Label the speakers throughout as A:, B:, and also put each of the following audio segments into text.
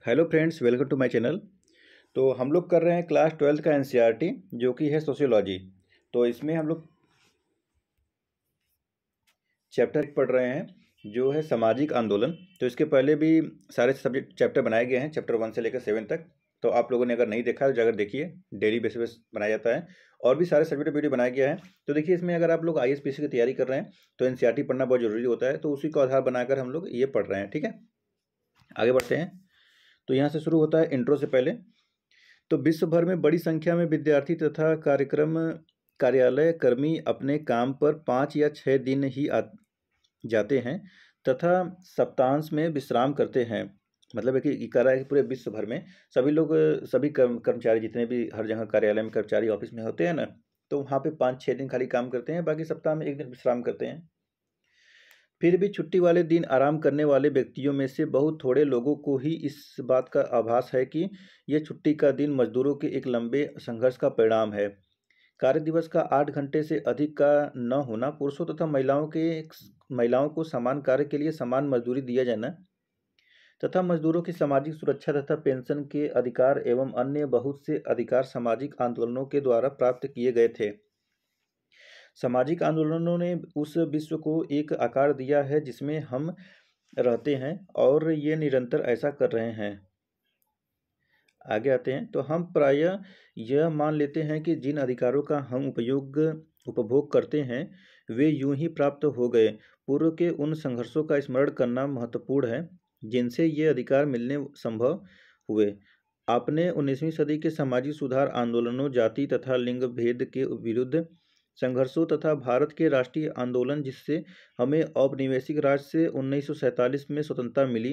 A: Hello friends, welcome to my channel. तो हम लोग कर रहे हैं क्लास 12th का एनसीईआरटी जो कि है सोशियोलॉजी। तो इसमें हम लोग चैप्टर पढ़ रहे हैं जो है सामाजिक आंदोलन। तो इसके पहले भी सारे सब्जेक्ट चैप्टर बनाए गए हैं, चैप्टर 1 से लेकर 7 तक। तो आप लोगों ने अगर नहीं देखा तो जाकर देखिए, डेली बेसिस पे बनाया जाता है और भी सारे सब्जेक्ट वीडियो बनाया गया है। तो देखिए, इसमें अगर आप लोग आईएएसपीसी की तैयारी कर रहे हैं तो एनसीईआरटी पढ़ना बहुत जरूरी होता है। तो उसी को आधार बनाकर हम लोग ये पढ़ रहे हैं। ठीक है, आगे बढ़ते हैं। तो यहाँ से शुरू होता है इंट्रो से पहले। तो विश्व भर में बड़ी संख्या में विद्यार्थी तथा कार्यालय कर्मी अपने काम पर 5 या 6 दिन ही जाते हैं तथा सप्ताहांत में विश्राम करते हैं। मतलब है कि कह रहा है कि पूरे विश्व भर में सभी लोग, सभी कर्मचारी जितने भी हर जगह कार्यालय में कर्मचारी ऑफिस में होते हैं ना, तो वहाँ पे 5-6 दिन खाली काम करते हैं, बाकी सप्ताह में 1 दिन विश्राम करते हैं। फिर भी छुट्टी वाले दिन आराम करने वाले व्यक्तियों में से बहुत थोड़े लोगों को ही इस बात का आभास है कि यह छुट्टी का दिन मजदूरों के एक लंबे संघर्ष का परिणाम है। कार्य दिवस का 8 घंटे से अधिक का न होना, पुरुषों तथा महिलाओं को समान कार्य के लिए समान मजदूरी दिया जाना तथा मजदूरों की सामाजिक सुरक्षा तथा पेंशन के अधिकार एवं अन्य बहुत से अधिकार सामाजिक आंदोलनों के द्वारा प्राप्त किए गए थे। सामाजिक आंदोलनों ने उस विश्व को एक आकार दिया है जिसमें हम रहते हैं और ये निरंतर ऐसा कर रहे हैं। आगे आते हैं। तो हम प्रायः यह मान लेते हैं कि जिन अधिकारों का हम उपभोग करते हैं वे यूं ही प्राप्त हो गए। पूर्व के उन संघर्षों का स्मरण करना महत्वपूर्ण है जिनसे ये अधिकार मिलने संभव हुए। आपने 19वीं सदी के सामाजिक सुधार आंदोलनों, जाति तथा लिंग भेद के विरुद्ध संघर्षों तथा भारत के राष्ट्रीय आंदोलन जिससे हमें औपनिवेशिक राज से 1947 में स्वतंत्रता मिली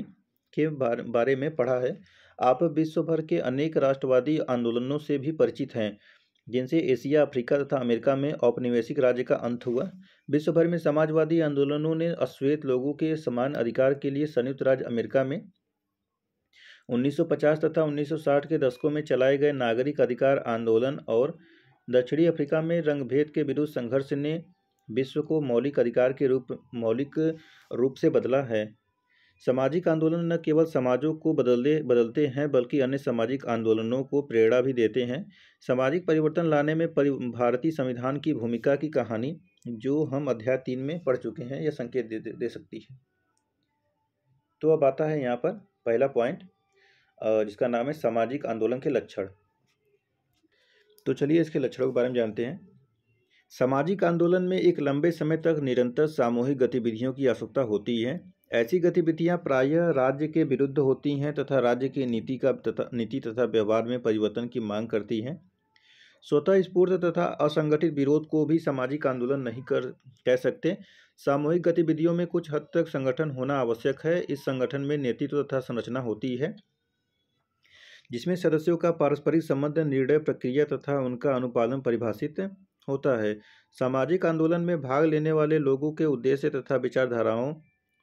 A: के बारे में पढ़ा है। आप विश्व भर के अनेक राष्ट्रवादी आंदोलनों से भी परिचित हैं जिनसे एशिया, अफ्रीका तथा अमेरिका में औपनिवेशिक राज्य का अंत हुआ। विश्व भर में समाजवादी आंदोलनों ने अश्वेत लोगों के समान अधिकार के लिए संयुक्त राज्य अमेरिका में 1950 तथा 1960 के दशकों में चलाए गए नागरिक अधिकार आंदोलन और दक्षिणी अफ्रीका में रंगभेद के विरुद्ध संघर्ष ने विश्व को मौलिक रूप से बदला है। सामाजिक आंदोलन न केवल समाजों को बदलते हैं बल्कि अन्य सामाजिक आंदोलनों को प्रेरणा भी देते हैं। सामाजिक परिवर्तन लाने में भारतीय संविधान की भूमिका की कहानी जो हम अध्याय 3 में पढ़ चुके हैं, यह संकेत दे सकती है। तो अब आता है यहाँ पर पहला पॉइंट जिसका नाम है सामाजिक आंदोलन के लक्षण। तो चलिए इसके लक्षणों के बारे में जानते हैं। सामाजिक आंदोलन में एक लंबे समय तक निरंतर सामूहिक गतिविधियों की आवश्यकता होती है। ऐसी गतिविधियां प्रायः राज्य के विरुद्ध होती हैं तथा राज्य की नीति तथा व्यवहार में परिवर्तन की मांग करती हैं। स्वतः स्फूर्त तथा असंगठित विरोध को भी सामाजिक आंदोलन नहीं कह सकते। सामूहिक गतिविधियों में कुछ हद तक संगठन होना आवश्यक है। इस संगठन में नेतृत्व तथा संरचना होती है जिसमें सदस्यों का पारस्परिक संबंध, निर्णय प्रक्रिया तथा उनका अनुपालन परिभाषित होता है। सामाजिक आंदोलन में भाग लेने वाले लोगों के उद्देश्य तथा विचारधाराओं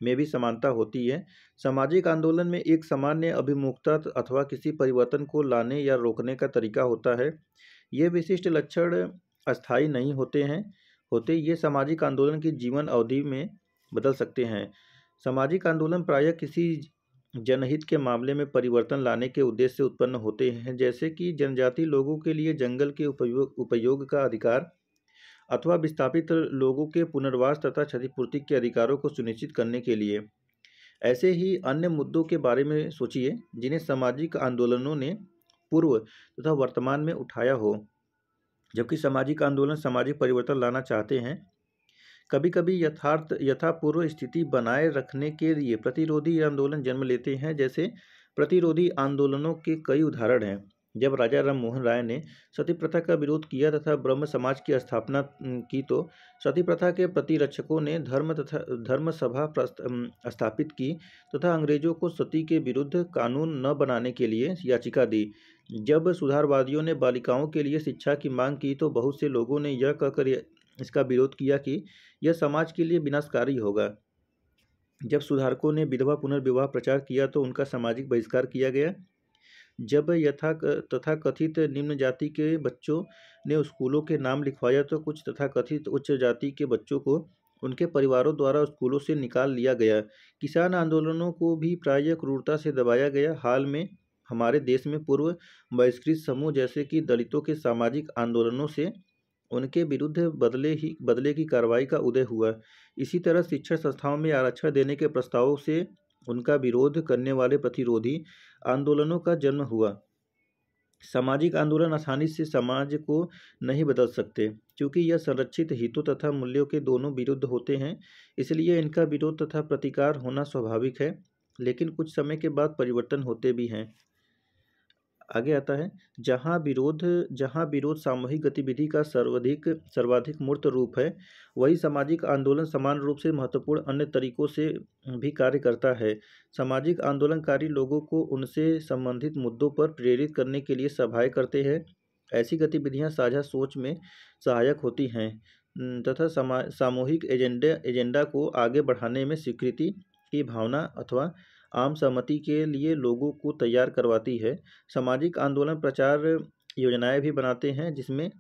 A: में भी समानता होती है। सामाजिक आंदोलन में एक सामान्य अभिमुखता अथवा किसी परिवर्तन को लाने या रोकने का तरीका होता है। ये विशिष्ट लक्षण अस्थायी नहीं होते ये सामाजिक आंदोलन की जीवन अवधि में बदल सकते हैं। सामाजिक आंदोलन प्रायः किसी जनहित के मामले में परिवर्तन लाने के उद्देश्य से उत्पन्न होते हैं, जैसे कि जनजाति लोगों के लिए जंगल के उपयोग का अधिकार अथवा विस्थापित लोगों के पुनर्वास तथा क्षतिपूर्ति के अधिकारों को सुनिश्चित करने के लिए। ऐसे ही अन्य मुद्दों के बारे में सोचिए जिन्हें सामाजिक आंदोलनों ने पूर्व तथा वर्तमान में उठाया हो। जबकि सामाजिक आंदोलन सामाजिक परिवर्तन लाना चाहते हैं, कभी कभी यथापूर्व स्थिति बनाए रखने के लिए प्रतिरोधी आंदोलन जन्म लेते हैं। जैसे प्रतिरोधी आंदोलनों के कई उदाहरण हैं। जब राजा राम मोहन राय ने सती प्रथा का विरोध किया तथा ब्रह्म समाज की स्थापना की तो सती प्रथा के प्रतिरक्षकों ने धर्म सभा स्थापित की तथा अंग्रेजों को सती के विरुद्ध कानून न बनाने के लिए याचिका दी। जब सुधारवादियों ने बालिकाओं के लिए शिक्षा की मांग की तो बहुत से लोगों ने यह कहकर इसका विरोध किया कि यह समाज के लिए विनाशकारी होगा। जब सुधारकों ने विधवा पुनर्विवाह प्रचार किया तो उनका सामाजिक बहिष्कार किया गया। जब तथाकथित निम्न जाति के बच्चों ने स्कूलों के नाम लिखवाया तो कुछ तथाकथित उच्च जाति के बच्चों को उनके परिवारों द्वारा स्कूलों से निकाल लिया गया। किसान आंदोलनों को भी प्रायः क्रूरता से दबाया गया। हाल में हमारे देश में पूर्व बहिष्कृत समूह जैसे कि दलितों के सामाजिक आंदोलनों से उनके विरुद्ध बदले की कार्रवाई का उदय हुआ। इसी तरह शिक्षण संस्थाओं में आरक्षण देने के प्रस्तावों से उनका विरोध करने वाले प्रतिरोधी आंदोलनों का जन्म हुआ। सामाजिक आंदोलन आसानी से समाज को नहीं बदल सकते, क्योंकि यह संरक्षित हितों तथा मूल्यों के दोनों विरुद्ध होते हैं। इसलिए इनका विरोध तथा प्रतिकार होना स्वाभाविक है, लेकिन कुछ समय के बाद परिवर्तन होते भी हैं। आगे आता है, जहाँ विरोध सामूहिक गतिविधि का सर्वाधिक मूर्त रूप है, वही सामाजिक आंदोलन समान रूप से महत्वपूर्ण अन्य तरीकों से भी कार्य करता है। सामाजिक आंदोलनकारी लोगों को उनसे संबंधित मुद्दों पर प्रेरित करने के लिए सभाएं करते हैं। ऐसी गतिविधियां साझा सोच में सहायक होती हैं तथा सामूहिक एजेंडा को आगे बढ़ाने में स्वीकृति की भावना अथवा आम सहमति के लिए लोगों को तैयार करवाती है। सामाजिक आंदोलन प्रचार योजनाएं भी बनाते हैं, जिसमें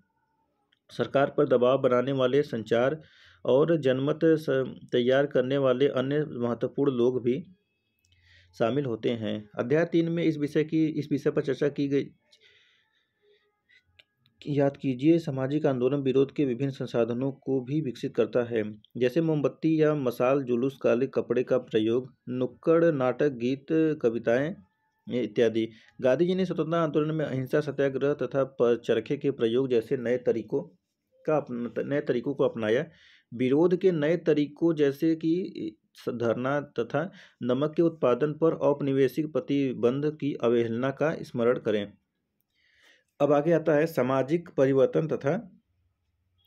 A: सरकार पर दबाव बनाने वाले संचार और जनमत तैयार करने वाले अन्य महत्वपूर्ण लोग भी शामिल होते हैं। अध्याय 3 में इस विषय पर चर्चा की गई। याद कीजिए, सामाजिक आंदोलन विरोध के विभिन्न संसाधनों को भी विकसित करता है, जैसे मोमबत्ती या मशाल, जुलूस, काले कपड़े का प्रयोग, नुक्कड़ नाटक, गीत, कविताएं इत्यादि। गांधी जी ने स्वतंत्रता आंदोलन में अहिंसा, सत्याग्रह तथा चरखे के प्रयोग जैसे नए तरीकों को अपनाया। विरोध के नए तरीकों जैसे कि धरना तथा नमक के उत्पादन पर औपनिवेशिक प्रतिबंध की अवहेलना का स्मरण करें। अब आगे आता है सामाजिक परिवर्तन तथा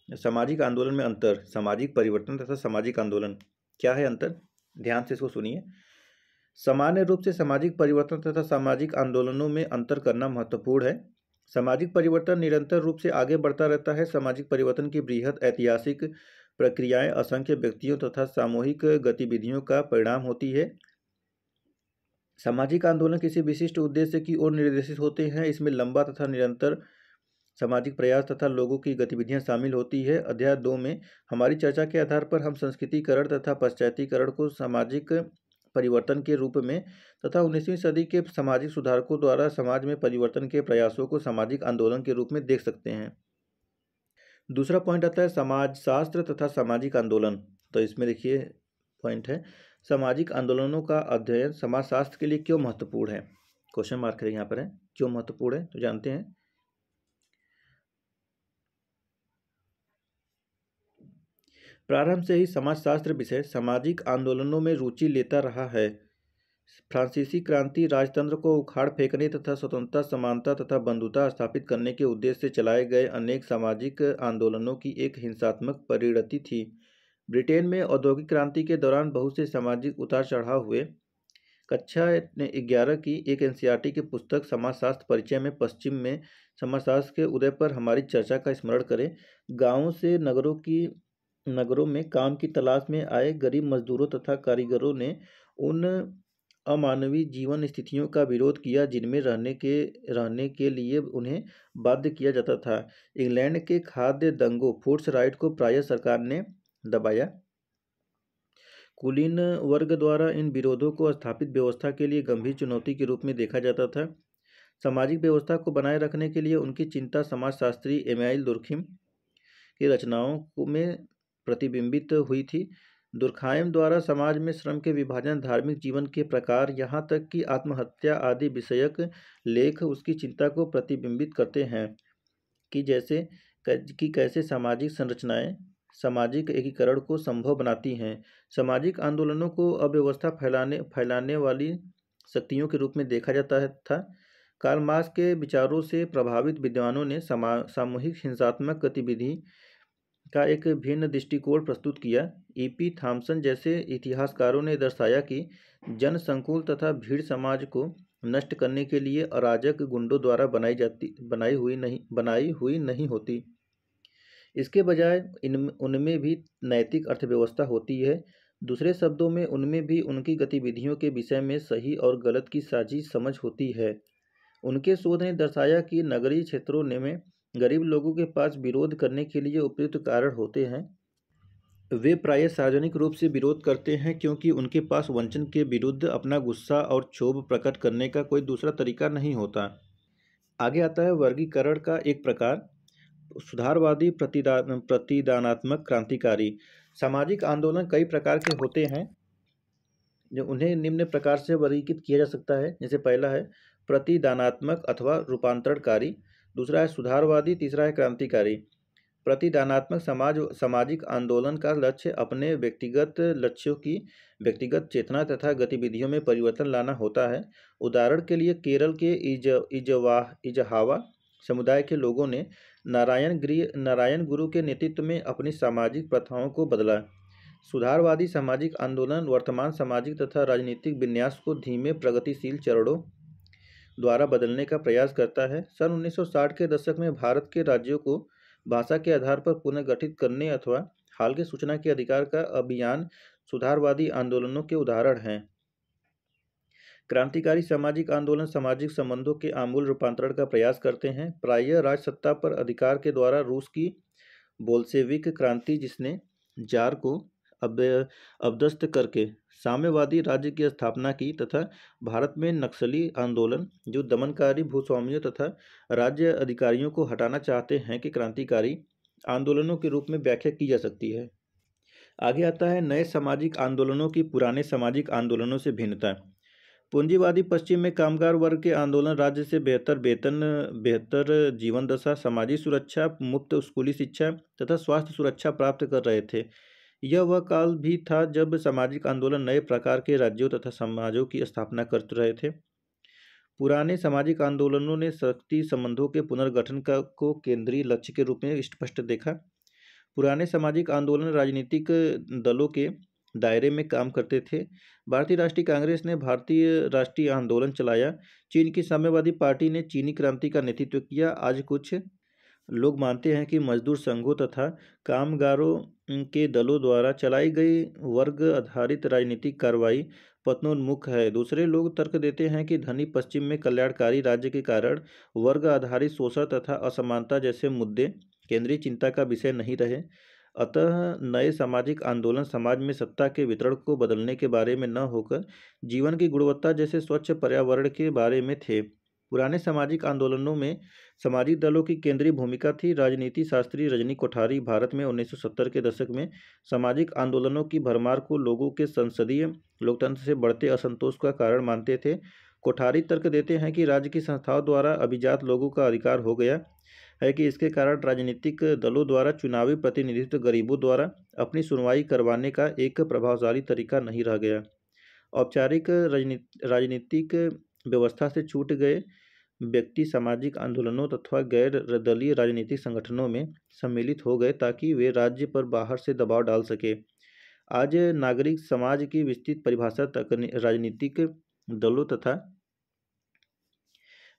A: सामाजिक आंदोलन में अंतर। सामाजिक परिवर्तन तथा सामाजिक आंदोलन, क्या है अंतर? ध्यान से इसको सुनिए। सामान्य रूप से सामाजिक परिवर्तन तथा सामाजिक आंदोलनों में अंतर करना महत्वपूर्ण है। सामाजिक परिवर्तन निरंतर रूप से आगे बढ़ता रहता है। सामाजिक परिवर्तन की बृहद ऐतिहासिक प्रक्रियाएं असंख्य व्यक्तियों तथा सामूहिक गतिविधियों का परिणाम होती है। सामाजिक आंदोलन किसी विशिष्ट उद्देश्य की ओर निर्देशित होते हैं। इसमें लंबा तथा निरंतर सामाजिक प्रयास तथा लोगों की गतिविधियां शामिल होती है। अध्याय 2 में हमारी चर्चा के आधार पर हम संस्कृतिकरण तथा पाश्चात्यकरण को सामाजिक परिवर्तन के रूप में तथा 19वीं सदी के सामाजिक सुधारकों द्वारा समाज में परिवर्तन के प्रयासों को सामाजिक आंदोलन के रूप में देख सकते हैं। दूसरा पॉइंट आता है समाजशास्त्र तथा सामाजिक आंदोलन। तो इसमें देखिए पॉइंट है, सामाजिक आंदोलनों का अध्ययन समाजशास्त्र के लिए क्यों महत्वपूर्ण है। क्वेश्चन मार्क है यहाँ पर, है क्यों महत्वपूर्ण है, तो जानते हैं। प्रारंभ से ही समाजशास्त्र विषय सामाजिक आंदोलनों में रुचि लेता रहा है। फ्रांसीसी क्रांति राजतंत्र को उखाड़ फेंकने तथा स्वतंत्रता, समानता तथा बंधुता स्थापित करने के उद्देश्य से चलाए गए अनेक सामाजिक आंदोलनों की एक हिंसात्मक परिणति थी। ब्रिटेन में औद्योगिक क्रांति के दौरान बहुत से सामाजिक उतार चढ़ाव हुए। कक्षा 11 की एक एनसीईआरटी की पुस्तक समाजशास्त्र परिचय में पश्चिम में समाजशास्त्र के उदय पर हमारी चर्चा का स्मरण करें। गांवों से नगरों में काम की तलाश में आए गरीब मजदूरों तथा कारीगरों ने उन अमानवीय जीवन स्थितियों का विरोध किया जिनमें रहने के लिए उन्हें बाध्य किया जाता था। इंग्लैंड के खाद्य दंगों फूड्स राइट को प्रायः सरकार ने दबाया। कुलीन वर्ग द्वारा इन विरोधों को स्थापित व्यवस्था के लिए गंभीर चुनौती के रूप में देखा जाता था। सामाजिक व्यवस्था को बनाए रखने के लिए उनकी चिंता समाजशास्त्री एमाइल दुर्खिम की रचनाओं में प्रतिबिंबित हुई थी। दुर्खाइम द्वारा समाज में श्रम के विभाजन, धार्मिक जीवन के प्रकार, यहाँ तक कि आत्महत्या आदि विषयक लेख उसकी चिंता को प्रतिबिंबित करते हैं कि कैसे सामाजिक संरचनाएं सामाजिक एकीकरण को संभव बनाती हैं। सामाजिक आंदोलनों को अव्यवस्था फैलाने वाली शक्तियों के रूप में देखा जाता था। कार्ल मार्क्स के विचारों से प्रभावित विद्वानों ने सामूहिक हिंसात्मक गतिविधि का एक भिन्न दृष्टिकोण प्रस्तुत किया। ईपी थॉमसन जैसे इतिहासकारों ने दर्शाया कि जनसंकुल तथा भीड़ समाज को नष्ट करने के लिए अराजक गुंडों द्वारा बनाई हुई नहीं होती। इसके बजाय उनमें भी नैतिक अर्थव्यवस्था होती है। दूसरे शब्दों में उनमें भी उनकी गतिविधियों के विषय में सही और गलत की साझी समझ होती है। उनके शोध ने दर्शाया कि नगरीय क्षेत्रों में गरीब लोगों के पास विरोध करने के लिए उपयुक्त कारण होते हैं। वे प्रायः सार्वजनिक रूप से विरोध करते हैं क्योंकि उनके पास वंचन के विरुद्ध अपना गुस्सा और क्षोभ प्रकट करने का कोई दूसरा तरीका नहीं होता। आगे आता है वर्गीकरण का एक प्रकार, सुधारवादी प्रतिदानात्मक क्रांतिकारी। सामाजिक आंदोलन कई प्रकार के होते हैं जो उन्हें निम्न प्रकार से वर्गीकृत किया जा सकता है। जैसे पहला है प्रतिदानात्मक अथवा रूपांतरणकारी, दूसरा है सुधारवादी, तीसरा है क्रांतिकारी। प्रतिदानात्मक सामाजिक आंदोलन का लक्ष्य अपने व्यक्तिगत लक्ष्यों की व्यक्तिगत चेतना तथा गतिविधियों में परिवर्तन लाना होता है। उदाहरण के लिए केरल के इजहावा समुदाय के लोगों ने नारायण गुरु के नेतृत्व में अपनी सामाजिक प्रथाओं को बदला। सुधारवादी सामाजिक आंदोलन वर्तमान सामाजिक तथा राजनीतिक विन्यास को धीमे प्रगतिशील चरणों द्वारा बदलने का प्रयास करता है। सन 1960 के दशक में भारत के राज्यों को भाषा के आधार पर पुनर्गठित करने अथवा हाल के सूचना के अधिकार का अभियान सुधारवादी आंदोलनों के उदाहरण हैं। क्रांतिकारी सामाजिक आंदोलन सामाजिक संबंधों के आमूल रूपांतरण का प्रयास करते हैं। प्रायः राजसत्ता पर अधिकार के द्वारा रूस की बोल्शेविक क्रांति, जिसने जार को अपदस्थ करके साम्यवादी राज्य की स्थापना की, तथा भारत में नक्सली आंदोलन जो दमनकारी भूस्वामियों तथा राज्य अधिकारियों को हटाना चाहते हैं के क्रांतिकारी आंदोलनों के रूप में व्याख्या की जा सकती है। आगे आता है नए सामाजिक आंदोलनों की पुराने सामाजिक आंदोलनों से भिन्नता। पूंजीवादी पश्चिम में कामगार वर्ग के आंदोलन राज्य से बेहतर वेतन, बेहतर जीवन दशा, सामाजिक सुरक्षा, मुफ्त स्कूली शिक्षा तथा स्वास्थ्य सुरक्षा प्राप्त कर रहे थे। यह वह काल भी था जब सामाजिक आंदोलन नए प्रकार के राज्यों तथा समाजों की स्थापना कर रहे थे। पुराने सामाजिक आंदोलनों ने शक्ति संबंधों के पुनर्गठन को केंद्रीय लक्ष्य के रूप में स्पष्ट देखा। पुराने सामाजिक आंदोलन राजनीतिक दलों के दायरे में काम करते थे। भारतीय राष्ट्रीय कांग्रेस ने भारतीय राष्ट्रीय आंदोलन चलाया। चीन की साम्यवादी पार्टी ने चीनी क्रांति का नेतृत्व किया। आज कुछ लोग मानते हैं कि मजदूर संघों तथा कामगारों के दलों द्वारा चलाई गई वर्ग आधारित राजनीतिक कार्रवाई पतनोन्मुख है। दूसरे लोग तर्क देते हैं कि धनी पश्चिम में कल्याणकारी राज्य के कारण वर्ग आधारित शोषण तथा असमानता जैसे मुद्दे केंद्रीय चिंता का विषय नहीं रहे। अतः नए सामाजिक आंदोलन समाज में सत्ता के वितरण को बदलने के बारे में न होकर जीवन की गुणवत्ता जैसे स्वच्छ पर्यावरण के बारे में थे। पुराने सामाजिक आंदोलनों में सामाजिक दलों की केंद्रीय भूमिका थी। राजनीति शास्त्री रजनी कोठारी भारत में 1970 के दशक में सामाजिक आंदोलनों की भरमार को लोगों के संसदीय लोकतंत्र से बढ़ते असंतोष का कारण मानते थे। कोठारी तर्क देते हैं कि राज्य की संस्थाओं द्वारा अभिजात लोगों का अधिकार हो गया है कि इसके कारण राजनीतिक दलों द्वारा चुनावी प्रतिनिधित्व गरीबों द्वारा अपनी सुनवाई करवाने का एक प्रभावशाली तरीका नहीं रह गया। औपचारिक राजनीतिक व्यवस्था से छूट गए व्यक्ति सामाजिक आंदोलनों तथा गैर दलीय राजनीतिक संगठनों में सम्मिलित हो गए ताकि वे राज्य पर बाहर से दबाव डाल सके। आज नागरिक समाज की विस्तृत परिभाषा तक राजनीतिक दलों तथा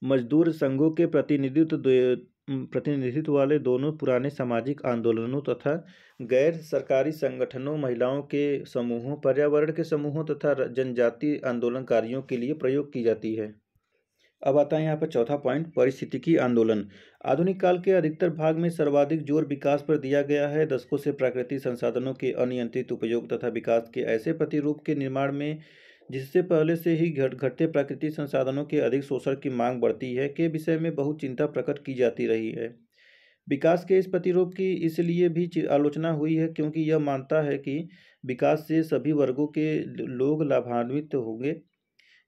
A: मजदूर संघों के प्रतिनिधित्व वाले दोनों पुराने सामाजिक आंदोलनों तथा गैर सरकारी संगठनों, महिलाओं के समूहों, पर्यावरण के समूहों तथा जनजातीय आंदोलनकारियों के लिए प्रयोग की जाती है। अब आता है यहाँ पर चौथा पॉइंट, पारिस्थितिकी आंदोलन। आधुनिक काल के अधिकतर भाग में सर्वाधिक जोर विकास पर दिया गया है। दशकों से प्राकृतिक संसाधनों के अनियंत्रित उपयोग तथा विकास के ऐसे प्रतिरूप के निर्माण में जिससे पहले से ही घटते प्राकृतिक संसाधनों के अधिक शोषण की मांग बढ़ती है के विषय में बहुत चिंता प्रकट की जाती रही है। विकास के इस प्रतिरूप की इसलिए भी आलोचना हुई है क्योंकि यह मानता है कि विकास से सभी वर्गों के लोग लाभान्वित होंगे।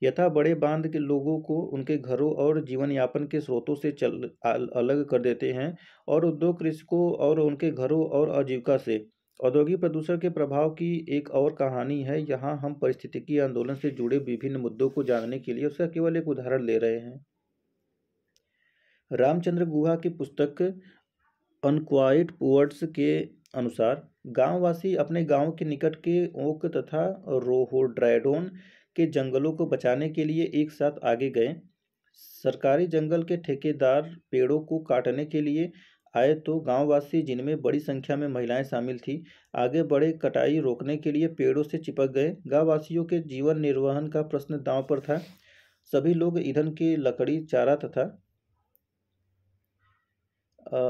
A: यथा बड़े बांध के लोगों को उनके घरों और जीवन यापन के स्रोतों से अलग कर देते हैं और उद्योग कृषकों और उनके घरों और आजीविका से। औद्योगिक प्रदूषण के प्रभाव की एक और कहानी है। यहाँ हम पारिस्थितिकी आंदोलन से जुड़े विभिन्न मुद्दों को जानने के लिए उसका केवल एक उदाहरण ले रहे हैं। रामचंद्र गुहा की पुस्तक अनक्वाइट पोवर्ड्स के अनुसार गांववासी अपने गांव के निकट के ओक तथा रोहोड्राइडोन के जंगलों को बचाने के लिए एक साथ आगे गए। सरकारी जंगल के ठेकेदार पेड़ों को काटने के लिए आए तो गांववासी, जिनमें बड़ी संख्या में महिलाएं शामिल थी, आगे बढ़े कटाई रोकने के लिए पेड़ों से चिपक गए। गांववासियों के जीवन निर्वहन का प्रश्न दांव पर था। सभी लोग ईंधन की लकड़ी, चारा तथा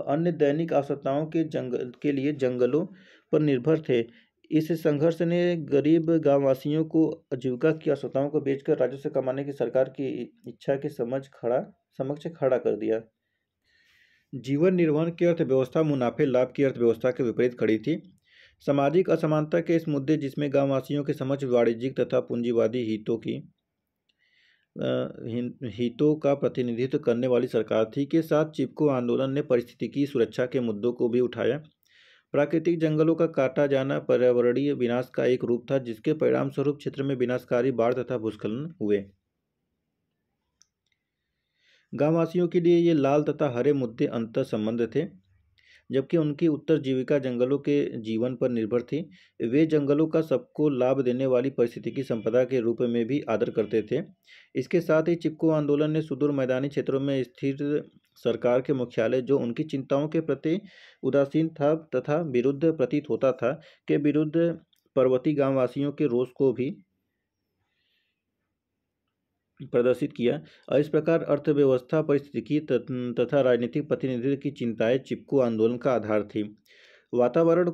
A: अन्य दैनिक आवश्यकताओं के लिए जंगलों पर निर्भर थे। इस संघर्ष ने गरीब गांववासियों को आजीविका की आवश्यकताओं को बेचकर राजस्व कमाने की सरकार की इच्छा के समक्ष खड़ा कर दिया। जीवन निर्वहन की अर्थव्यवस्था मुनाफे लाभ की अर्थव्यवस्था के विपरीत खड़ी थी। सामाजिक असमानता के इस मुद्दे जिसमें गांववासियों के समक्ष वाणिज्यिक तथा पूंजीवादी हितों का प्रतिनिधित्व करने वाली सरकार थी, के साथ चिपको आंदोलन ने पारिस्थितिकी सुरक्षा के मुद्दों को भी उठाया। प्राकृतिक जंगलों का काटा जाना पर्यावरणीय विनाश का एक रूप था, जिसके परिणाम स्वरूप क्षेत्र में विनाशकारी बाढ़ तथा भूस्खलन हुए। गांववासियों के लिए ये लाल तथा हरे मुद्दे अंतर संबंध थे, जबकि उनकी उत्तर जीविका जंगलों के जीवन पर निर्भर थी। वे जंगलों का सबको लाभ देने वाली पारिस्थितिकी संपदा के रूप में भी आदर करते थे। इसके साथ ही चिपको आंदोलन ने सुदूर मैदानी क्षेत्रों में स्थित सरकार के मुख्यालय, जो उनकी चिंताओं के प्रति उदासीन था तथा विरुद्ध प्रतीत होता था, के विरुद्ध पर्वतीय गांववासियों के रोष को भी प्रदर्शित किया। और इस प्रकार अर्थव्यवस्था पारिस्थितिकी तथा राजनीतिक प्रतिनिधित्व की चिंताएं चिपको आंदोलन का आधार थी। वातावरण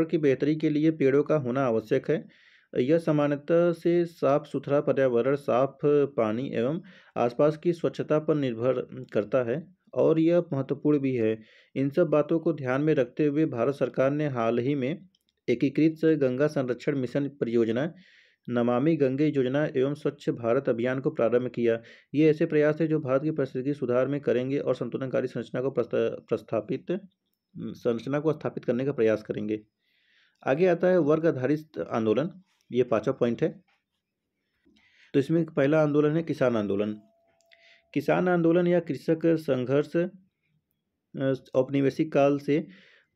A: की बेहतरी के लिए पेड़ों का होना आवश्यक है। यह सामान्यतः से साफ सुथरा पर्यावरण, साफ पानी एवं आसपास की स्वच्छता पर निर्भर करता है, और यह महत्वपूर्ण भी है। इन सब बातों को ध्यान में रखते हुए भारत सरकार ने हाल ही में एकीकृत गंगा संरक्षण मिशन परियोजना, नमामि गंगे योजना एवं स्वच्छ भारत अभियान को प्रारंभ किया। ये ऐसे प्रयास है जो भारत की पारिस्थितिकी सुधार में करेंगे और संतुलनकारी संरचना को स्थापित करने का प्रयास करेंगे। आगे आता है वर्ग आधारित आंदोलन, ये 5वां पॉइंट है। तो इसमें पहला आंदोलन है किसान आंदोलन। किसान आंदोलन या कृषक संघर्ष औपनिवेशिक काल से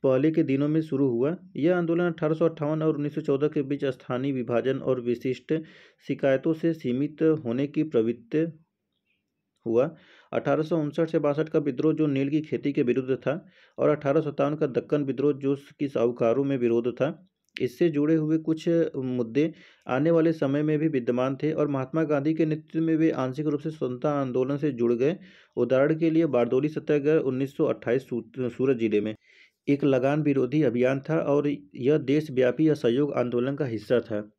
A: पहले के दिनों में शुरू हुआ। यह आंदोलन 1858 और 1914 के बीच स्थानीय विभाजन और विशिष्ट शिकायतों से सीमित होने की प्रवृत्ति हुआ। 1859 से 62 का विद्रोह जो नील की खेती के विरुद्ध था, और 1857 का दक्कन विद्रोह जो कि साहूकारों में विरोध था। इससे जुड़े हुए कुछ मुद्दे आने वाले समय में भी विद्यमान थे, और महात्मा गांधी के नेतृत्व में वे आंशिक रूप से स्वतंत्रता आंदोलन से जुड़ गए। उदाहरण के लिए बारदोली सत्याग्रह 1928 सूरत जिले में एक लगान विरोधी अभियान था, और यह देशव्यापी असहयोग आंदोलन का हिस्सा था।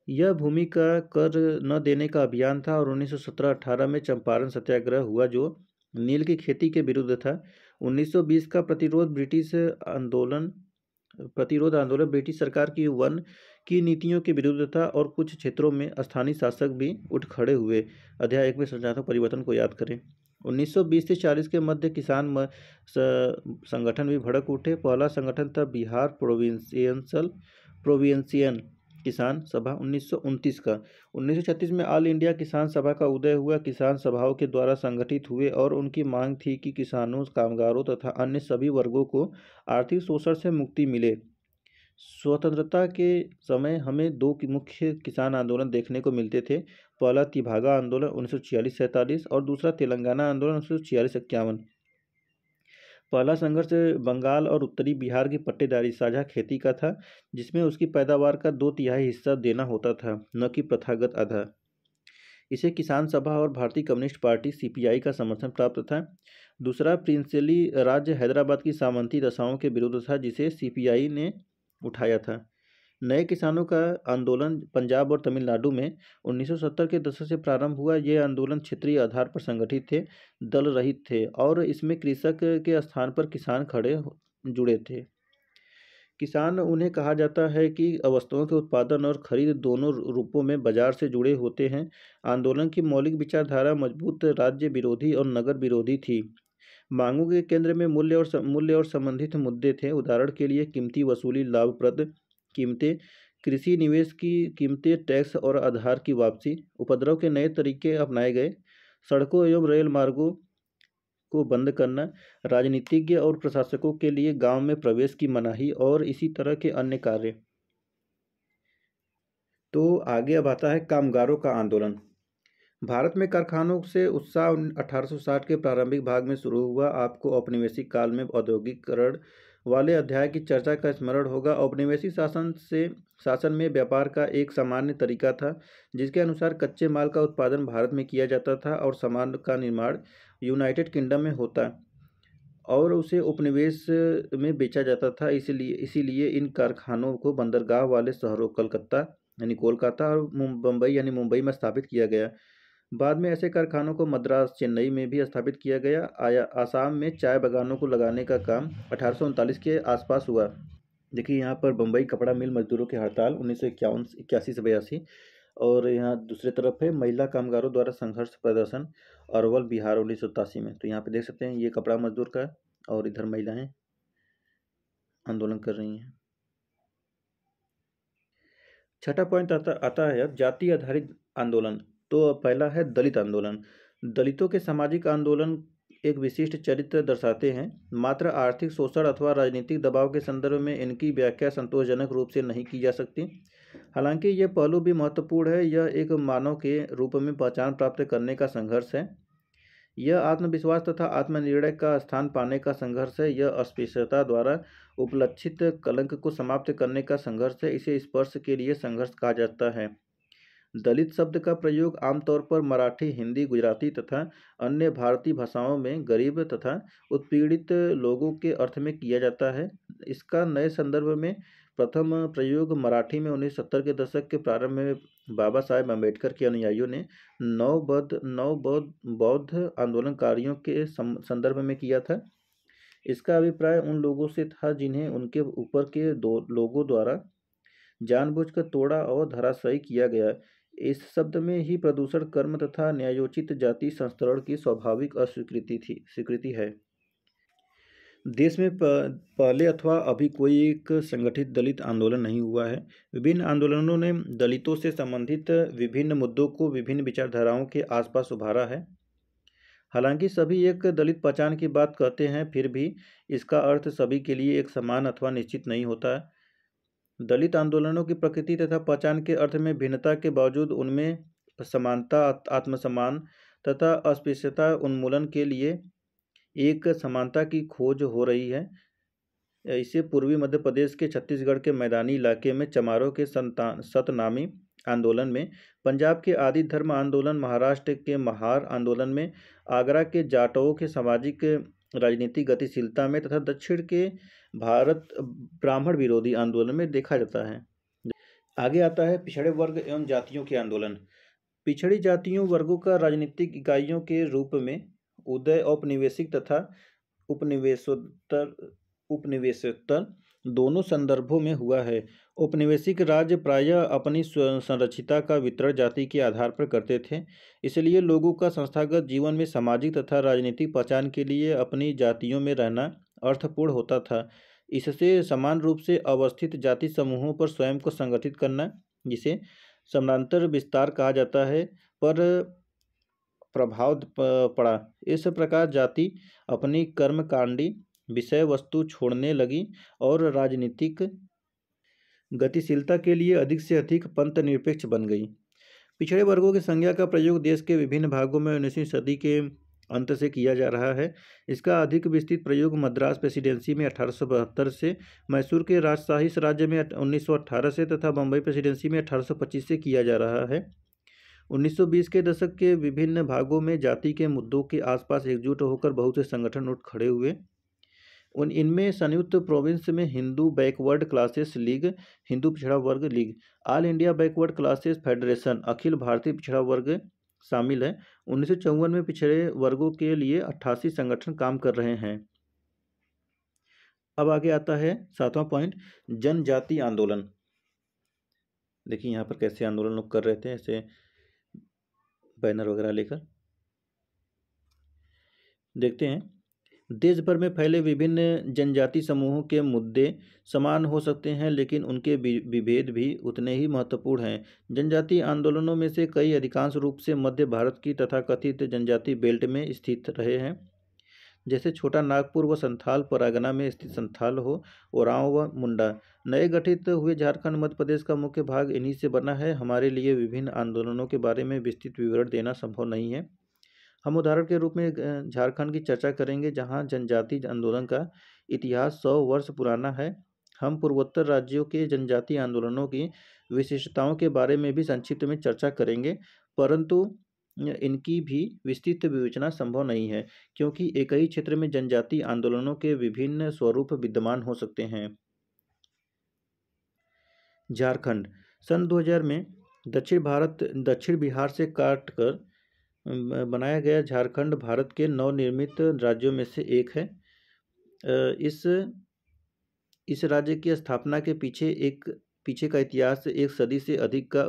A: यह भूमि का कर न देने का अभियान था, और 1917-18 में चंपारण सत्याग्रह हुआ जो नील की खेती के विरुद्ध था। 1920 का प्रतिरोध आंदोलन ब्रिटिश सरकार की वन की नीतियों के विरुद्ध था, और कुछ क्षेत्रों में स्थानीय शासक भी उठ खड़े हुए। अध्याय 1 में संरचनात्मक परिवर्तन को याद करें। 1920 से 40 के मध्य किसान संगठन भी भड़क उठे। पहला संगठन था बिहार प्रोविंशियल किसान सभा 1929 का। 1936 में ऑल इंडिया किसान सभा का उदय हुआ। किसान सभाओं के द्वारा संगठित हुए, और उनकी मांग थी कि किसानों, कामगारों तथा अन्य सभी वर्गों को आर्थिक शोषण से मुक्ति मिले। स्वतंत्रता के समय हमें दो मुख्य किसान आंदोलन देखने को मिलते थे। पहला तिभागा आंदोलन 1946-47 और दूसरा तेलंगाना आंदोलन 1946-51। पहला संघर्ष बंगाल और उत्तरी बिहार की पट्टेदारी साझा खेती का था, जिसमें उसकी पैदावार का 2/3 हिस्सा देना होता था, न कि प्रथागत आधा। इसे किसान सभा और भारतीय कम्युनिस्ट पार्टी (सीपीआई) का समर्थन प्राप्त था। दूसरा प्रिंसली राज्य हैदराबाद की सामंती दशाओं के विरुद्ध था, जिसे सीपीआई ने उठाया था। नए किसानों का आंदोलन पंजाब और तमिलनाडु में 1970 के दशक से प्रारंभ हुआ। ये आंदोलन क्षेत्रीय आधार पर संगठित थे, दल रहित थे, और इसमें कृषक के स्थान पर किसान जुड़े थे। किसान उन्हें कहा जाता है कि वस्तुओं के उत्पादन और खरीद दोनों रूपों में बाजार से जुड़े होते हैं। आंदोलन की मौलिक विचारधारा मजबूत राज्य विरोधी और नगर विरोधी थी। मांगों के केंद्र में मूल्य और संबंधित मुद्दे थे। उदाहरण के लिए कीमती वसूली, लाभप्रद कीमतें, कृषि निवेश की कीमतें, टैक्स और आधार की वापसी। उपद्रव के नए तरीके अपनाए गए। सड़कों एवं रेल मार्गों को बंद करना, राजनीतिज्ञ और प्रशासकों के लिए गांव में प्रवेश की मनाही, और इसी तरह के अन्य कार्य। तो आगे अब आता है कामगारों का आंदोलन। भारत में कारखानों से उत्साह 1860 के प्रारंभिक भाग में शुरू हुआ। आपको औपनिवेशिक काल में औद्योगिकरण वाले अध्याय की चर्चा का स्मरण होगा। औपनिवेशिक शासन में व्यापार का एक सामान्य तरीका था, जिसके अनुसार कच्चे माल का उत्पादन भारत में किया जाता था और सामान का निर्माण यूनाइटेड किंगडम में होता, और उसे उपनिवेश में बेचा जाता था। इसीलिए इन कारखानों को बंदरगाह वाले शहरों कलकत्ता यानी कोलकाता और बम्बई यानी मुंबई में स्थापित किया गया। बाद में ऐसे कारखानों को मद्रास, चेन्नई में भी स्थापित किया गया। आसाम में चाय बागानों को लगाने का काम 1839 के आसपास हुआ। देखिए यहाँ पर बम्बई कपड़ा मिल मजदूरों की हड़ताल 1981 से 82। और यहाँ दूसरी तरफ है महिला कामगारों द्वारा संघर्ष प्रदर्शन अरवल बिहार 1987 में। तो यहाँ पे देख सकते हैं ये कपड़ा मजदूर का, और इधर महिलाएं आंदोलन कर रही हैं। छठा पॉइंट आता है अब जाति आधारित आंदोलन। तो पहला है दलित आंदोलन। दलितों के सामाजिक आंदोलन एक विशिष्ट चरित्र दर्शाते हैं। मात्र आर्थिक शोषण अथवा राजनीतिक दबाव के संदर्भ में इनकी व्याख्या संतोषजनक रूप से नहीं की जा सकती। हालांकि यह पहलू भी महत्वपूर्ण है। यह एक मानव के रूप में पहचान प्राप्त करने का संघर्ष है। यह आत्मविश्वास तथा आत्मनिर्णय का स्थान पाने का संघर्ष है। यह अस्पृश्यता द्वारा उपलक्षित कलंक को समाप्त करने का संघर्ष है। इसे स्पर्श के लिए संघर्ष कहा जाता है। दलित शब्द का प्रयोग आमतौर पर मराठी, हिंदी, गुजराती तथा अन्य भारतीय भाषाओं में गरीब तथा उत्पीड़ित लोगों के अर्थ में किया जाता है। इसका नए संदर्भ में प्रथम प्रयोग मराठी में 1970 के दशक के प्रारंभ में बाबा साहेब अम्बेडकर के अनुयायियों ने बौद्ध आंदोलनकारियों के संदर्भ में किया था। इसका अभिप्राय उन लोगों से था जिन्हें उनके ऊपर के दो लोगों द्वारा जानबूझकर तोड़ा और धराशायी किया गया। इस शब्द में ही प्रदूषण कर्म तथा न्यायोचित जाति संस्करण की स्वाभाविक स्वीकृति है। देश में पहले अथवा अभी कोई एक संगठित दलित आंदोलन नहीं हुआ है। विभिन्न आंदोलनों ने दलितों से संबंधित विभिन्न मुद्दों को विभिन्न विचारधाराओं के आसपास उभारा है। हालांकि सभी एक दलित पहचान की बात कहते हैं, फिर भी इसका अर्थ सभी के लिए एक समान अथवा निश्चित नहीं होता। दलित आंदोलनों की प्रकृति तथा पहचान के अर्थ में भिन्नता के बावजूद उनमें समानता, आत्मसम्मान तथा अस्पृश्यता उन्मूलन के लिए एक समानता की खोज हो रही है। इसे पूर्वी मध्य प्रदेश के छत्तीसगढ़ के मैदानी इलाके में चमारों के सतनामी आंदोलन में, पंजाब के आदि धर्म आंदोलन, महाराष्ट्र के महार आंदोलन में, आगरा के जाटों के सामाजिक राजनीतिक गतिशीलता में तथा दक्षिण के भारत ब्राह्मण विरोधी आंदोलन में देखा जाता है। आगे आता है पिछड़े वर्ग एवं जातियों के आंदोलन। पिछड़ी जातियों वर्गों का राजनीतिक इकाइयों के रूप में उदय औपनिवेशिक तथा उपनिवेशोत्तर दोनों संदर्भों में हुआ है। औपनिवेशिक राज्य प्रायः अपनी संरचिता का वितरण जाति के आधार पर करते थे। इसलिए लोगों का संस्थागत जीवन में सामाजिक तथा राजनीतिक पहचान के लिए अपनी जातियों में रहना अर्थपूर्ण होता था। इससे समान रूप से अवस्थित जाति समूहों पर स्वयं को संगठित करना, जिसे समानांतर विस्तार कहा जाता है, पर प्रभाव पड़ा। इस प्रकार जाति अपनी कर्मकांडी विषय वस्तु छोड़ने लगी और राजनीतिक गतिशीलता के लिए अधिक से अधिक पंथ निरपेक्ष बन गई। पिछड़े वर्गों की संज्ञा का प्रयोग देश के विभिन्न भागों में 19वीं सदी के अंत से किया जा रहा है। इसका अधिक विस्तृत प्रयोग मद्रास प्रेसिडेंसी में 1872 से, मैसूर के राजशाही राज्य में 1918 से तथा बम्बई प्रेसिडेंसी में 1825 से किया जा रहा है। 1920 के दशक के विभिन्न भागों में जाति के मुद्दों के आसपास एकजुट होकर बहुत से संगठन उठ खड़े हुए। इनमें संयुक्त प्रोविंस में Hindu backward classes league, Hindu पिछड़ा वर्ग league, all India backward classes federation, अखिल भारतीय पिछड़ा वर्ग शामिल है। 1954 में पिछड़े वर्गों के लिए 88 संगठन काम कर रहे हैं। अब आगे आता है 7वां पॉइंट, जनजाति आंदोलन। देखिए यहाँ पर कैसे आंदोलन लोग कर रहे थे, ऐसे बैनर वगैरह लेकर। देखते हैं, देश भर में फैले विभिन्न जनजाति समूहों के मुद्दे समान हो सकते हैं, लेकिन उनके विभेद भी उतने ही महत्वपूर्ण हैं। जनजाति आंदोलनों में से कई अधिकांश रूप से मध्य भारत की तथाकथित जनजाति बेल्ट में स्थित रहे हैं, जैसे छोटा नागपुर व संथाल परगना में स्थित संथाल हो, ओरांव व मुंडा। नए गठित हुए झारखंड मध्य प्रदेश का मुख्य भाग इन्हीं से बना है। हमारे लिए विभिन्न आंदोलनों के बारे में विस्तृत विवरण देना संभव नहीं है। हम उदाहरण के रूप में झारखंड की चर्चा करेंगे, जहां जनजाति आंदोलन का इतिहास 100 वर्ष पुराना है। हम पूर्वोत्तर राज्यों के जनजाति आंदोलनों की विशिष्टताओं के बारे में भी संक्षिप्त में चर्चा करेंगे, परंतु इनकी भी विस्तृत विवेचना संभव नहीं है, क्योंकि एक ही क्षेत्र में जनजातीय आंदोलनों के विभिन्न स्वरूप विद्यमान हो सकते हैं। झारखंड सन 2000 में दक्षिण बिहार से काटकर बनाया गया झारखंड भारत के नवनिर्मित राज्यों में से एक है। इस राज्य की स्थापना के पीछे का इतिहास एक सदी से अधिक का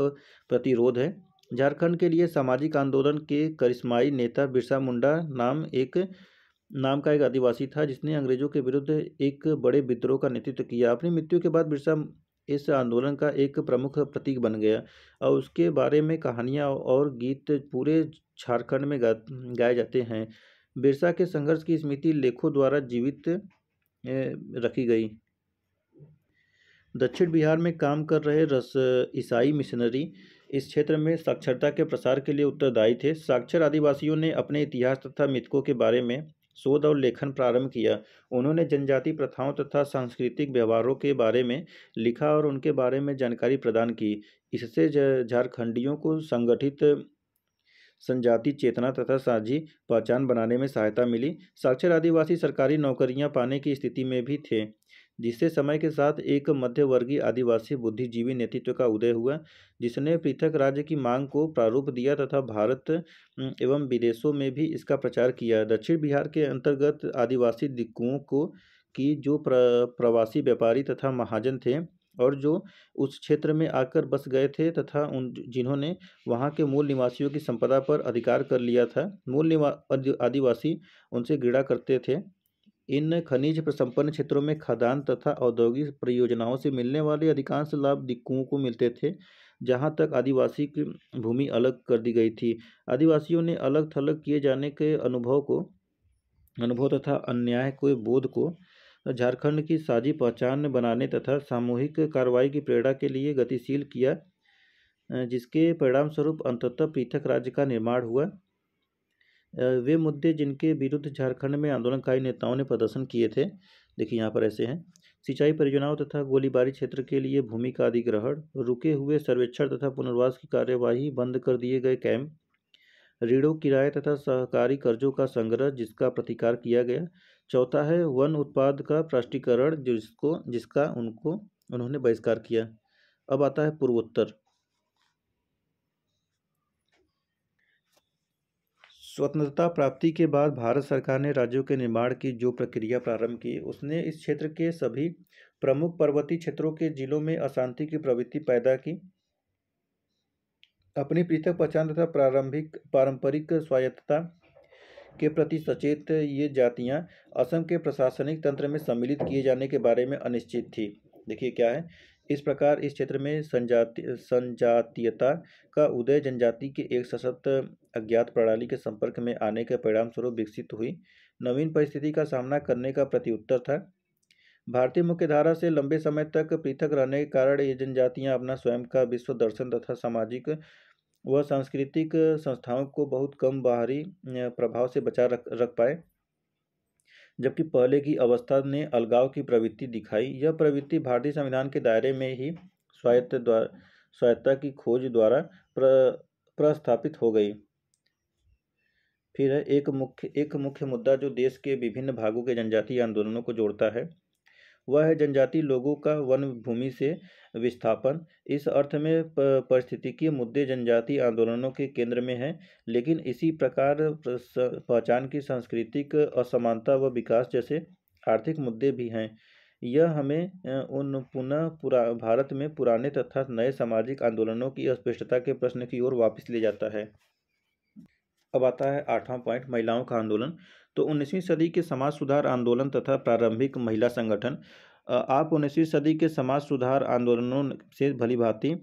A: प्रतिरोध है। झारखंड के लिए सामाजिक आंदोलन के करिश्माई नेता बिरसा मुंडा नाम का एक आदिवासी था, जिसने अंग्रेजों के विरुद्ध एक बड़े विद्रोह का नेतृत्व किया। अपनी मृत्यु के बाद बिरसा इस आंदोलन का एक प्रमुख प्रतीक बन गया और उसके बारे में कहानियाँ और गीत पूरे झारखंड में गाए जाते हैं। बिरसा के संघर्ष की स्मृति लेखों द्वारा जीवित रखी गई। दक्षिण बिहार में काम कर रहे ईसाई मिशनरी इस क्षेत्र में साक्षरता के प्रसार के लिए उत्तरदायी थे। साक्षर आदिवासियों ने अपने इतिहास तथा मिथकों के बारे में शोध और लेखन प्रारंभ किया। उन्होंने जनजाति प्रथाओं तथा सांस्कृतिक व्यवहारों के बारे में लिखा और उनके बारे में जानकारी प्रदान की। इससे झारखंडियों को संगठित संजाति चेतना तथा साझी पहचान बनाने में सहायता मिली। साक्षर आदिवासी सरकारी नौकरियां पाने की स्थिति में भी थे, जिससे समय के साथ एक मध्यवर्गीय आदिवासी बुद्धिजीवी नेतृत्व का उदय हुआ, जिसने पृथक राज्य की मांग को प्रारूप दिया तथा भारत एवं विदेशों में भी इसका प्रचार किया। दक्षिण बिहार के अंतर्गत आदिवासी दिक्कुओं की जो प्रवासी व्यापारी तथा महाजन थे और जो उस क्षेत्र में आकर बस गए थे तथा जिन्होंने वहाँ के मूल निवासियों की संपदा पर अधिकार कर लिया था, आदिवासी उनसे घृणा करते थे। इन खनिज संपन्न क्षेत्रों में खदान तथा औद्योगिक परियोजनाओं से मिलने वाले अधिकांश लाभ दिक्कुओं को मिलते थे, जहाँ तक आदिवासी की भूमि अलग कर दी गई थी। आदिवासियों ने अलग थलग किए जाने के अनुभव तथा अन्याय के बोध को झारखंड की साझी पहचान बनाने तथा सामूहिक कार्रवाई की प्रेरणा के लिए गतिशील किया, जिसके परिणाम स्वरूप अंततः पृथक राज्य का निर्माण हुआ। वे मुद्दे जिनके विरुद्ध झारखंड में आंदोलनकारी नेताओं ने प्रदर्शन किए थे, देखिए यहाँ पर ऐसे हैं: सिंचाई परियोजनाओं तथा गोलीबारी क्षेत्र के लिए भूमि का अधिग्रहण, रुके हुए सर्वेक्षण तथा पुनर्वास की कार्यवाही, बंद कर दिए गए कैंप, ऋणों, किराए तथा सहकारी कर्जों का संग्रह जिसका प्रतिकार किया गया। चौथा है वन उत्पाद का प्रष्टीकरण, जिसका उन्होंने बहिष्कार किया। अब आता है पूर्वोत्तर। स्वतंत्रता प्राप्ति के बाद भारत सरकार ने राज्यों के निर्माण की जो प्रक्रिया प्रारंभ की, उसने इस क्षेत्र के सभी प्रमुख पर्वतीय क्षेत्रों के जिलों में अशांति की प्रवृत्ति पैदा की। अपनी पृथक पहचान तथा पारंपरिक स्वायत्तता के प्रति सचेत ये जातियां असम के प्रशासनिक तंत्र में सम्मिलित किए जाने के बारे में अनिश्चित थी। देखिए क्या है, इस प्रकार इस क्षेत्र में संजातीयता का उदय जनजाति के एक सशक्त अज्ञात प्रणाली के संपर्क में आने के परिणाम स्वरूप विकसित हुई नवीन परिस्थिति का सामना करने का प्रत्युत्तर था। भारतीय मुख्यधारा से लंबे समय तक पृथक रहने के कारण ये जनजातियां अपना स्वयं का विश्व दर्शन तथा सामाजिक व सांस्कृतिक संस्थाओं को बहुत कम बाहरी प्रभाव से बचा रख पाए, जबकि पहले की अवस्था ने अलगाव की प्रवृत्ति दिखाई। यह प्रवृत्ति भारतीय संविधान के दायरे में ही स्वायत्तता की खोज द्वारा प्रस्थापित हो गई। फिर है एक मुख्य मुद्दा जो देश के विभिन्न भागों के जनजातीय आंदोलनों को जोड़ता है, वह है जनजातीय लोगों का वन भूमि से विस्थापन। इस अर्थ में पारिस्थितिकीय मुद्दे जनजातीय आंदोलनों के केंद्र में हैं, लेकिन इसी प्रकार पहचान की सांस्कृतिक असमानता व विकास जैसे आर्थिक मुद्दे भी हैं। यह हमें भारत में पुराने तथा नए सामाजिक आंदोलनों की अस्पष्टता के प्रश्न की ओर वापस ले जाता है। अब आता है 8वां पॉइंट, महिलाओं का आंदोलन। तो 19वीं सदी के समाज सुधार आंदोलन तथा प्रारंभिक महिला संगठन। आप 19वीं सदी के समाज सुधार आंदोलनों से भलीभांति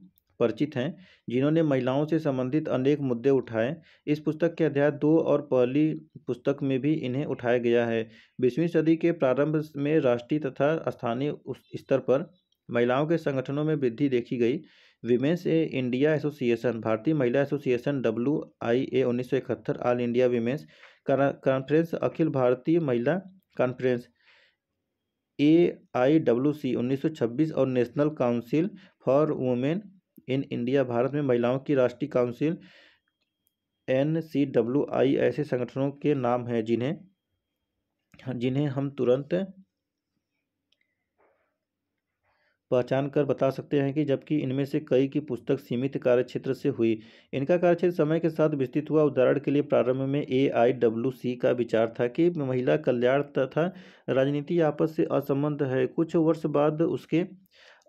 A: परिचित हैं, जिन्होंने महिलाओं से संबंधित अनेक मुद्दे उठाए। इस पुस्तक के अध्याय 2 और पहली पुस्तक में भी इन्हें उठाया गया है। 20वीं सदी के प्रारंभ में राष्ट्रीय तथा स्थानीय स्तर पर महिलाओं के संगठनों में वृद्धि देखी गई। विमेंस इंडिया एसोसिएशन, भारतीय महिला association WIA 1971, all India women's conference, अखिल भारतीय महिला कॉन्फ्रेंस AIWC 1926 और national council for women in India, Bharat में महिलाओं की राष्ट्रीय काउंसिल NCWI ऐसे संगठनों के नाम हैं जिन्हें हम तुरंत पहचान कर बता सकते हैं कि जबकि इनमें से कई की पुस्तक सीमित कार्यक्षेत्र से हुई। इनका कार्यक्षेत्र समय के साथ विस्तृत हुआ। उदाहरण के लिए प्रारंभ में AIWC का विचार था कि महिला कल्याण तथा राजनीति आपस से असंबद्ध है। कुछ वर्ष बाद उसके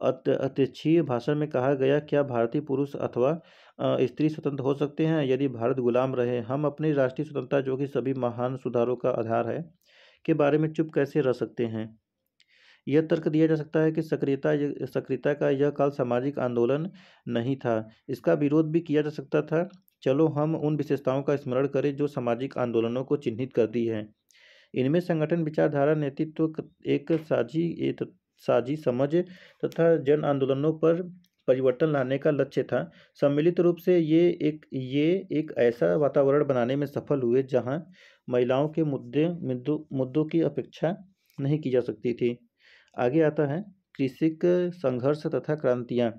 A: अध्यक्षीय भाषण में कहा गया, क्या भारतीय पुरुष अथवा स्त्री स्वतंत्र हो सकते हैं यदि भारत गुलाम रहे? हम अपनी राष्ट्रीय स्वतंत्रता, जो कि सभी महान सुधारों का आधार है, के बारे में चुप कैसे रह सकते हैं? यह तर्क दिया जा सकता है कि सक्रियता का यह काल सामाजिक आंदोलन नहीं था। इसका विरोध भी किया जा सकता था। चलो हम उन विशेषताओं का स्मरण करें जो सामाजिक आंदोलनों को चिन्हित करती हैं। इनमें संगठन, विचारधारा, नेतृत्व, एक साझी समझ तथा जन आंदोलनों पर परिवर्तन लाने का लक्ष्य था। सम्मिलित रूप से ये एक ऐसा वातावरण बनाने में सफल हुए जहां महिलाओं के मुद्दों की अपेक्षा नहीं की जा सकती थी। आगे आता है कृषिक संघर्ष तथा क्रांतियाँ।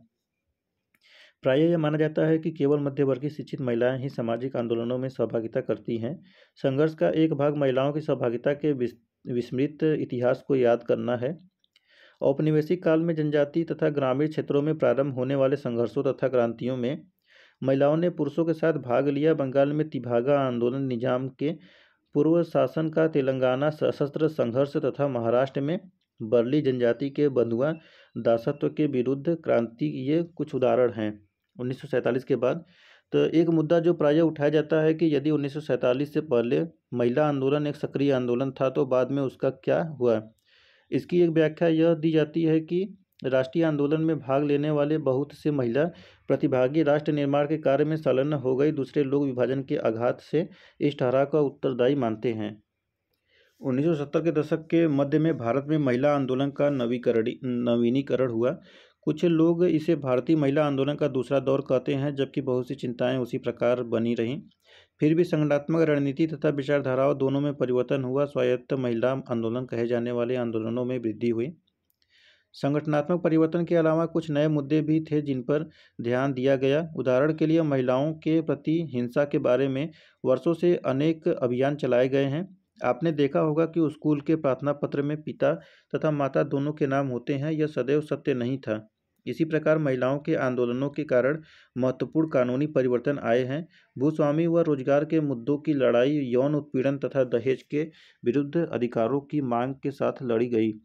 A: प्रायः यह माना जाता है कि केवल मध्यवर्गीय शिक्षित महिलाएं ही सामाजिक आंदोलनों में सहभागिता करती हैं। संघर्ष का एक भाग महिलाओं की सहभागिता के विस्मृत इतिहास को याद करना है। औपनिवेशिक काल में जनजाति तथा ग्रामीण क्षेत्रों में प्रारंभ होने वाले संघर्षों तथा क्रांतियों में महिलाओं ने पुरुषों के साथ भाग लिया। बंगाल में तिभागा आंदोलन, निजाम के पूर्व शासन का तेलंगाना सशस्त्र संघर्ष तथा महाराष्ट्र में बर्ली जनजाति के बंधुआ दासत्व के विरुद्ध क्रांति, ये कुछ उदाहरण हैं। 1947 के बाद तो एक मुद्दा जो प्रायः उठाया जाता है कि यदि 1947 से पहले महिला आंदोलन एक सक्रिय आंदोलन था तो बाद में उसका क्या हुआ। इसकी एक व्याख्या यह दी जाती है कि राष्ट्रीय आंदोलन में भाग लेने वाले बहुत से महिला प्रतिभागी राष्ट्र निर्माण के कार्य में संलग्न हो गई। दूसरे लोग विभाजन के आघात से इस ठहराव का उत्तरदायी मानते हैं। 1970 के दशक के मध्य में भारत में महिला आंदोलन का नवीनीकरण हुआ। कुछ लोग इसे भारतीय महिला आंदोलन का दूसरा दौर कहते हैं, जबकि बहुत सी चिंताएं उसी प्रकार बनी रहीं। फिर भी संगठनात्मक रणनीति तथा विचारधाराओं दोनों में परिवर्तन हुआ। स्वायत्त महिला आंदोलन कहे जाने वाले आंदोलनों में वृद्धि हुई। संगठनात्मक परिवर्तन के अलावा कुछ नए मुद्दे भी थे जिन पर ध्यान दिया गया। उदाहरण के लिए महिलाओं के प्रति हिंसा के बारे में वर्षों से अनेक अभियान चलाए गए हैं। आपने देखा होगा कि स्कूल के प्रार्थना पत्र में पिता तथा माता दोनों के नाम होते हैं। यह सदैव सत्य नहीं था। इसी प्रकार महिलाओं के आंदोलनों के कारण महत्वपूर्ण कानूनी परिवर्तन आए हैं। भूस्वामी व रोजगार के मुद्दों की लड़ाई यौन उत्पीड़न तथा दहेज के विरुद्ध अधिकारों की मांग के साथ लड़ी गई।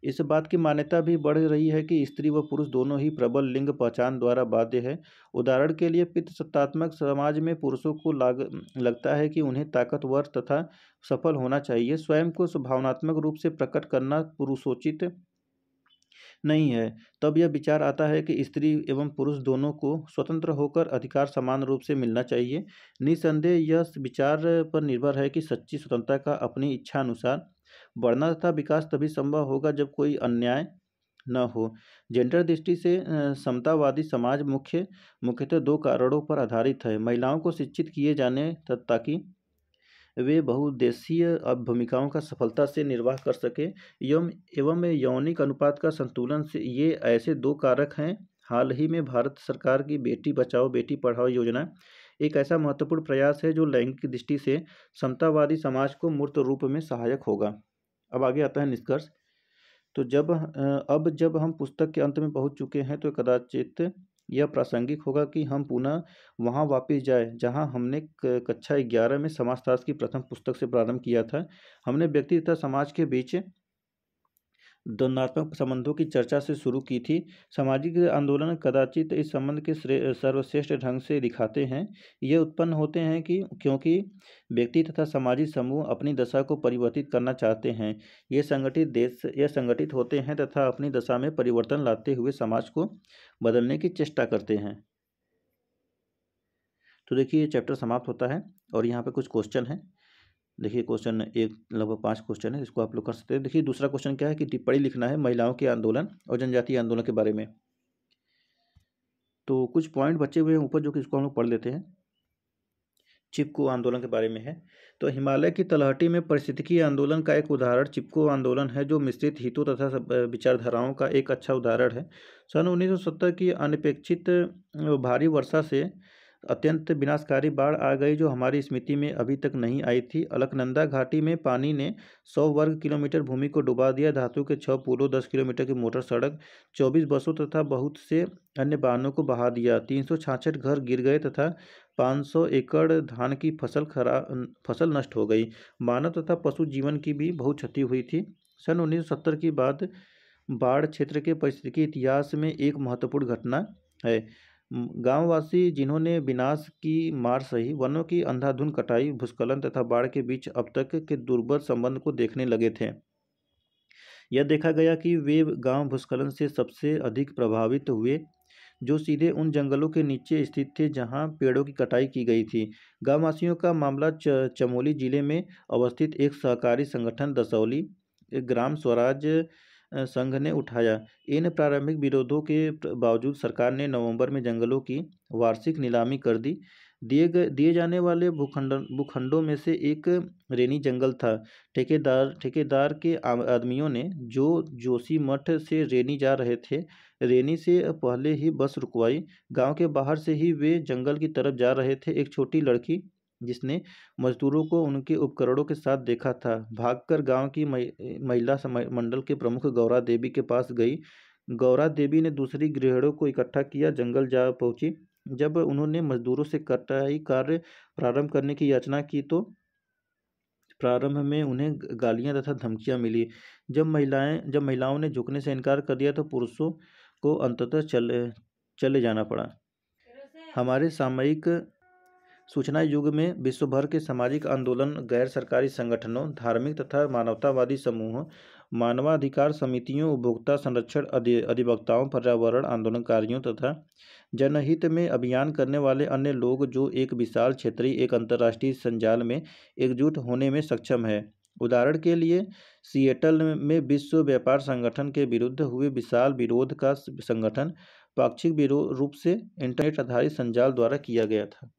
A: इस बात की मान्यता भी बढ़ रही है कि स्त्री व पुरुष दोनों ही प्रबल लिंग पहचान द्वारा बाध्य है। उदाहरण के लिए पितृसत्तात्मक समाज में पुरुषों को लगता है कि उन्हें ताकतवर तथा सफल होना चाहिए। स्वयं को भावनात्मक रूप से प्रकट करना पुरुषोचित नहीं है। तब यह विचार आता है कि स्त्री एवं पुरुष दोनों को स्वतंत्र होकर अधिकार समान रूप से मिलना चाहिए। निसंदेह यह विचार पर निर्भर है कि सच्ची स्वतंत्रता का अपनी इच्छा अनुसार बढ़ना तथा विकास तभी संभव होगा जब कोई अन्याय न हो। जेंडर दृष्टि से समतावादी समाज मुख्यतः दो कारणों पर आधारित है। महिलाओं को शिक्षित किए जाने ताकि वे बहुउद्देशीय भूमिकाओं का सफलता से निर्वाह कर सके एवं यौनिक अनुपात का संतुलन से, ये ऐसे दो कारक हैं। हाल ही में भारत सरकार की बेटी बचाओ बेटी पढ़ाओ योजना एक ऐसा महत्वपूर्ण प्रयास है जो लैंगिक दृष्टि से समतावादी समाज को मूर्त रूप में सहायक होगा। अब आगे आता है निष्कर्ष। तो जब हम पुस्तक के अंत में पहुंच चुके हैं तो कदाचित यह प्रासंगिक होगा कि हम पुनः वहां वापस जाएं जहां हमने कक्षा 11 में समाजशास्त्र की प्रथम पुस्तक से प्रारंभ किया था। हमने व्यक्ति तथा समाज के बीच द्वंद्वात्मक संबंधों की चर्चा से शुरू की थी। सामाजिक आंदोलन कदाचित इस संबंध के सर्वश्रेष्ठ ढंग से दिखाते हैं। ये उत्पन्न होते हैं क्योंकि व्यक्ति तथा सामाजिक समूह अपनी दशा को परिवर्तित करना चाहते हैं। ये संगठित होते हैं तथा अपनी दशा में परिवर्तन लाते हुए समाज को बदलने की चेष्टा करते हैं। तो देखिए ये चैप्टर समाप्त होता है और यहाँ पे कुछ क्वेश्चन है। देखिए क्वेश्चन एक लगभग 5 क्वेश्चन है, इसको आप लोग कर सकते हैं। देखिए दूसरा क्वेश्चन क्या है कि टिप्पणी लिखना है महिलाओं के आंदोलन और जनजातीय आंदोलन के बारे में। तो कुछ पॉइंट बचे हुए हैं ऊपर जो कि इसको हम लोग पढ़ लेते हैं। चिपको आंदोलन के बारे में है। तो हिमालय की तलहटी में पारिस्थितिकी आंदोलन का एक उदाहरण चिपको आंदोलन है, जो मिश्रित हितों तथा विचारधाराओं का एक अच्छा उदाहरण है। सन 1970 की अनपेक्षित भारी वर्षा से अत्यंत विनाशकारी बाढ़ आ गई जो हमारी स्मृति में अभी तक नहीं आई थी। अलकनंदा घाटी में पानी ने 100 वर्ग किलोमीटर भूमि को डुबा दिया। धातु के 6 पुलों, 10 किलोमीटर की मोटर सड़क, 24 बसों तथा बहुत से अन्य वाहनों को बहा दिया। 366 घर गिर गए तथा 500 एकड़ धान की फसल नष्ट हो गई। मानव तथा पशु जीवन की भी बहुत क्षति हुई थी। सन 1970 की बाद बाढ़ क्षेत्र के पारिस्थितिकी इतिहास में एक महत्वपूर्ण घटना है। गांववासी जिन्होंने विनाश की मार सही, वनों की अंधाधुंध कटाई, भूस्खलन तथा बाढ़ के बीच अब तक के दुर्बल संबंध को देखने लगे थे। यह देखा गया कि वे गांव भूस्खलन से सबसे अधिक प्रभावित हुए जो सीधे उन जंगलों के नीचे स्थित थे जहां पेड़ों की कटाई की गई थी। गांववासियों का मामला चमोली जिले में अवस्थित एक सहकारी संगठन दसौली ग्राम स्वराज संघ ने उठाया। इन प्रारंभिक विरोधों के बावजूद सरकार ने नवंबर में जंगलों की वार्षिक नीलामी कर दी। दिए जाने वाले भूखंडों में से एक रेनी जंगल था। ठेकेदार के आदमियों ने जो जोशीमठ से रेनी जा रहे थे, रेनी से पहले ही बस रुकवाई। गांव के बाहर से ही वे जंगल की तरफ जा रहे थे। एक छोटी लड़की जिसने मजदूरों को उनके उपकरणों के साथ देखा था, भागकर गांव की महिला मंडल के प्रमुख गौरा देवी के पास गई। गौरा देवी ने दूसरी गृहिणियों को इकट्ठा किया, जंगल जा पहुंची। जब उन्होंने मजदूरों से कटाई कार्य प्रारंभ करने की याचना की तो प्रारंभ में उन्हें गालियां तथा धमकियां मिली। जब महिलाओं ने झुकने से इनकार कर दिया तो पुरुषों को अंततः चले जाना पड़ा। हमारे सामयिक सूचना युग में विश्व भर के सामाजिक आंदोलन, गैर सरकारी संगठनों, धार्मिक तथा मानवतावादी समूहों, मानवाधिकार समितियों, उपभोक्ता संरक्षण अधिवक्ताओं, पर्यावरण आंदोलनकारियों तथा जनहित में अभियान करने वाले अन्य लोग जो एक विशाल क्षेत्रीय एक अंतर्राष्ट्रीय संजाल में एकजुट होने में सक्षम है। उदाहरण के लिए सिएटल में विश्व व्यापार संगठन के विरुद्ध हुए विशाल विरोध का संगठन पाक्षिक रूप से इंटरनेट आधारित संजाल द्वारा किया गया था।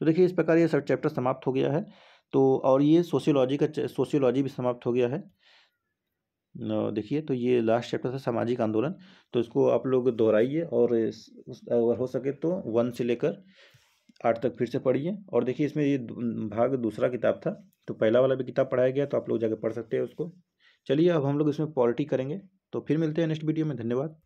A: तो देखिए, इस प्रकार ये सब चैप्टर समाप्त हो गया है। तो और ये सोशियोलॉजी भी समाप्त हो गया है। देखिए, तो ये लास्ट चैप्टर था सामाजिक आंदोलन। तो इसको आप लोग दोहराइए और अगर हो सके तो 1 से लेकर 8 तक फिर से पढ़िए। और देखिए, इसमें ये भाग दूसरा किताब था, तो पहला वाला भी किताब पढ़ाया गया, तो आप लोग जाकर पढ़ सकते हैं उसको। चलिए, अब हम लोग इसमें पॉलिटी करेंगे। तो फिर मिलते हैं नेक्स्ट वीडियो में। धन्यवाद।